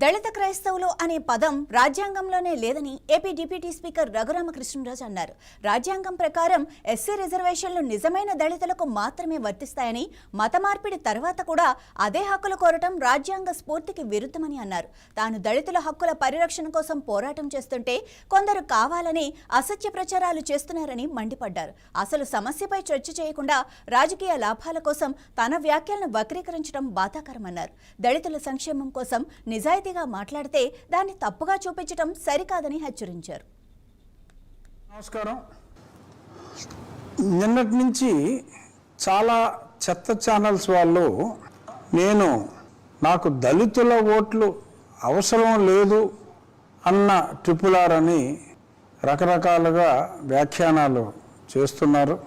దళిత క్రైస్తవులు అనే పదం రాజ్యాంగంలోనే లేదని ఏపీ డిప్యూటీ స్పీకర్ రఘురామకృష్ణరాజు అన్నారు. రాజ్యాంగం ప్రకారం ఎస్సీ రిజర్వేషన్లు నిజమైన దళితులకు మాత్రమే వర్తిస్తాయని, మత మార్పిడి తర్వాత కూడా అదే హక్కులు కోరటం రాజ్యాంగ స్ఫూర్తికి విరుద్ధమని అన్నారు. తాను దళితుల హక్కుల పరిరక్షణ కోసం పోరాటం చేస్తుంటే కొందరు కావాలని అసత్య ప్రచారాలు చేస్తున్నారని మండిపడ్డారు. అసలు సమస్యపై చర్చ చేయకుండా రాజకీయ లాభాల కోసం తన వ్యాఖ్యలను వక్రీకరించడం బాధాకరమన్నారు. దళితుల సంక్షేమం కోసం నిజాయితీగా మాట్లాడితే దాన్ని తప్పుగా చూపించడం సరికాదని హెచ్చరించారు. నమస్కారం. నిన్నటి నుంచి చాలా చెత్త ఛానల్స్ వాళ్ళు నాకు దళితుల ఓట్లు అవసరం లేదు అన్న ట్రిపుల్ అని రకరకాలుగా వ్యాఖ్యానాలు చేస్తున్నారు.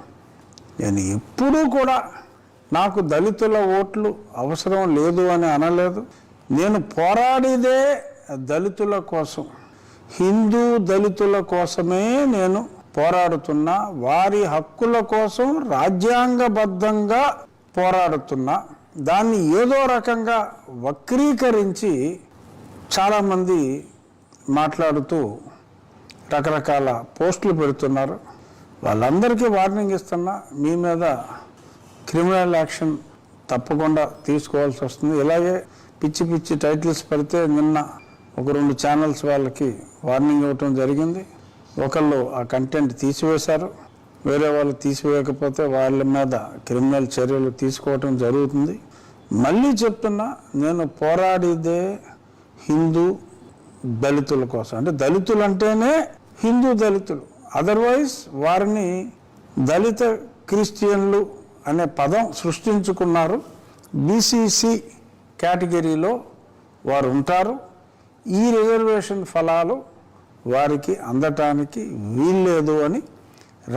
నేను ఎప్పుడూ కూడా నాకు దళితుల ఓట్లు అవసరం లేదు అని అనలేదు. నేను పోరాడేదే దళితుల కోసం, హిందూ దళితుల కోసమే నేను పోరాడుతున్నా. వారి హక్కుల కోసం రాజ్యాంగబద్ధంగా పోరాడుతున్నా. దాన్ని ఏదో రకంగా వక్రీకరించి చాలామంది మాట్లాడుతూ రకరకాల పోస్టులు పెడుతున్నారు. వాళ్ళందరికీ వార్నింగ్ ఇస్తున్నా, మీ మీద క్రిమినల్ యాక్షన్ తప్పకుండా తీసుకోవాల్సి వస్తుంది. ఇలాగే పిచ్చి పిచ్చి టైటిల్స్ పెడితే నిన్న ఒక 2 ఛానల్స్ వాళ్ళకి వార్నింగ్ ఇవ్వటం జరిగింది. ఒకళ్ళు ఆ కంటెంట్ తీసివేశారు, వేరే వాళ్ళు తీసివేయకపోతే వాళ్ళ మీద క్రిమినల్ చర్యలు తీసుకోవటం జరుగుతుంది. మళ్ళీ చెప్తున్నా, నేను పోరాడేదే హిందూ దళితుల కోసం. అంటే దళితులు అంటేనే హిందూ దళితులు, అదర్వైజ్ వారిని దళిత క్రిస్టియన్లు అనే పదం సృష్టించుకున్నారు. బీసీసీ కేటగిరీలో వారు ఉంటారు. ఈ రిజర్వేషన్ ఫలాలు వారికి అందటానికి వీల్లేదు అని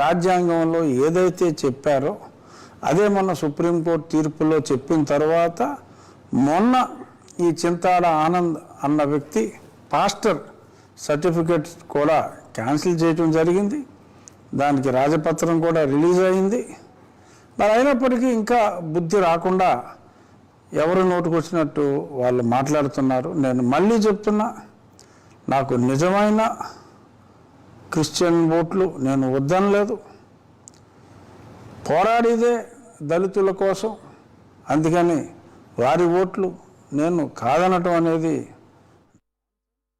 రాజ్యాంగంలో ఏదైతే చెప్పారో అదే మొన్న సుప్రీంకోర్టు తీర్పులో చెప్పిన తర్వాత మొన్న ఈ చింతాడ ఆనంద్ అన్న వ్యక్తి పాస్టర్ సర్టిఫికెట్ కూడా క్యాన్సిల్ చేయటం జరిగింది. దానికి రాజపత్రం కూడా రిలీజ్ అయింది. మరి అయినప్పటికీ ఇంకా బుద్ధి రాకుండా ఎవరు నోటుకు వచ్చినట్టు వాళ్ళు మాట్లాడుతున్నారు. నేను మళ్ళీ చెప్తున్నా, నాకు నిజమైన క్రిస్టియన్ ఓట్లు నేను వద్దనలేదు. పోరాడేదే దళితుల కోసం, అందుకని వారి ఓట్లు నేను కాదనటం అనేది